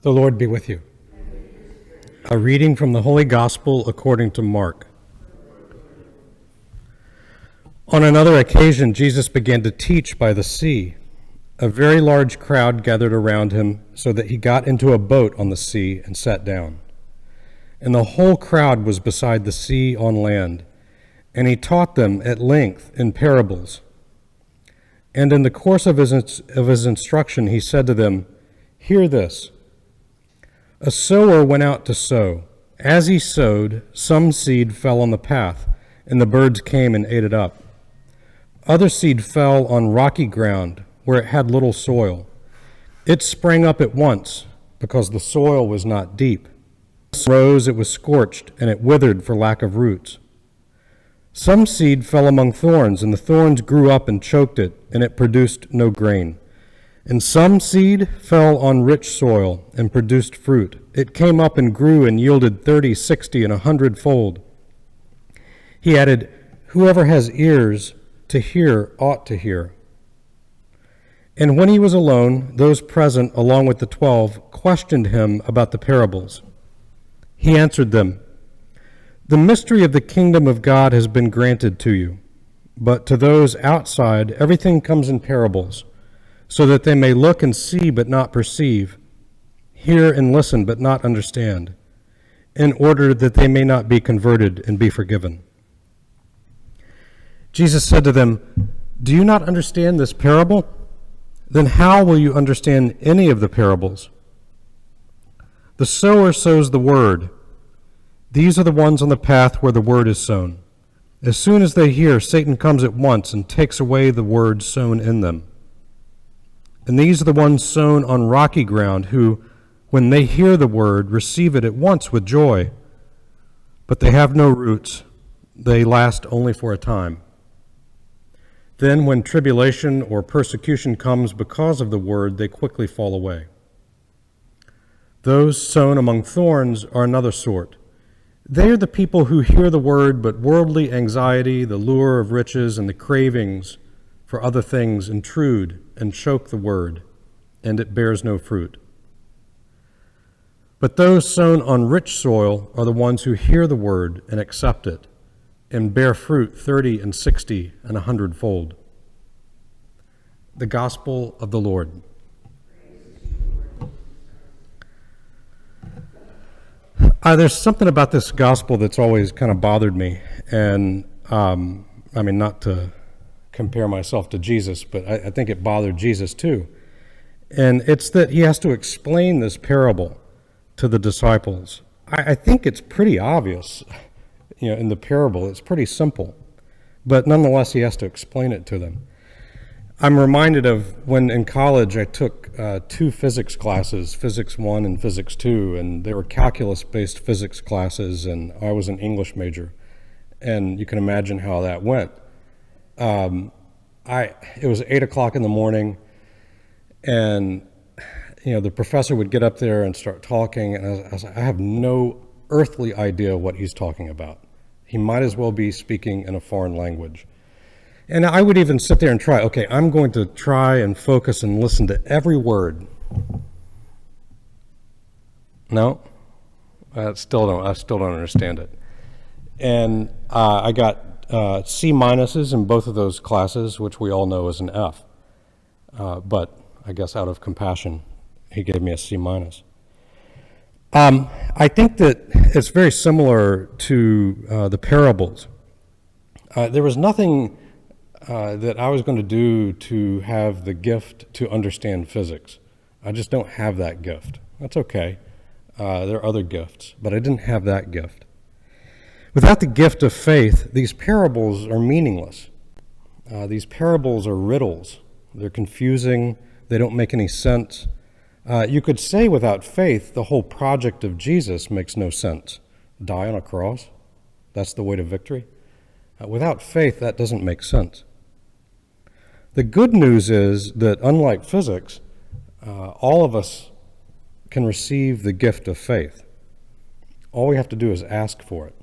The Lord be with you. A reading from the Holy Gospel according to Mark. On another occasion, Jesus began to teach by the sea. A very large crowd gathered around him, so that he got into a boat on the sea and sat down. And the whole crowd was beside the sea on land, and he taught them at length in parables. And in the course of his instruction, he said to them, "Hear this. A sower went out to sow. As he sowed, some seed fell on the path, and the birds came and ate it up. Other seed fell on rocky ground, where it had little soil. It sprang up at once, because the soil was not deep. It rose, it was scorched, and it withered for lack of roots. Some seed fell among thorns, and the thorns grew up and choked it, and it produced no grain. And some seed fell on rich soil and produced fruit. It came up and grew and yielded 30, 60, and 100-fold. He added, Whoever has ears to hear ought to hear. And when he was alone, those present, along with the 12, questioned him about the parables. He answered them, The mystery of the kingdom of God has been granted to you, but to those outside everything comes in parables, so that they may look and see but not perceive, hear and listen but not understand, in order that they may not be converted and be forgiven. Jesus said to them, Do you not understand this parable? Then how will you understand any of the parables? The sower sows the word. These are the ones on the path where the word is sown. As soon as they hear, Satan comes at once and takes away the word sown in them. And these are the ones sown on rocky ground who, when they hear the word, receive it at once with joy. But they have no roots. They last only for a time. Then when tribulation or persecution comes because of the word, they quickly fall away. Those sown among thorns are another sort. They are the people who hear the word, but worldly anxiety, the lure of riches, and the cravings for other things intrude and choke the word, and it bears no fruit. But those sown on rich soil are the ones who hear the word and accept it, and bear fruit 30 and 60 and 100-fold. The Gospel of the Lord. There's something about this gospel that's always kind of bothered me, and not to compare myself to Jesus, but I think it bothered Jesus too. And it's that he has to explain this parable to the disciples. I think it's pretty obvious, in the parable. It's pretty simple, but nonetheless he has to explain it to them. I'm reminded of when in college I took two physics classes, Physics 1 and Physics 2, and they were calculus-based physics classes, and I was an English major, and you can imagine how that went. It was 8 o'clock in the morning, and the professor would get up there and start talking, and I was like, I have no earthly idea what he's talking about. He might as well be speaking in a foreign language. And I would even sit there and try, okay, I'm going to try and focus and listen to every word. No, I still don't understand it. And I got C minuses in both of those classes, which we all know is an F. But I guess out of compassion, he gave me a C minus. I think that it's very similar to the parables. There was nothing that I was going to do to have the gift to understand physics. I just don't have that gift. That's okay. There are other gifts, but I didn't have that gift. Without the gift of faith, these parables are meaningless. These parables are riddles. They're confusing. They don't make any sense. You could say without faith, the whole project of Jesus makes no sense. Die on a cross? That's the way to victory? Without faith, that doesn't make sense. The good news is that, unlike physics, all of us can receive the gift of faith. All we have to do is ask for it.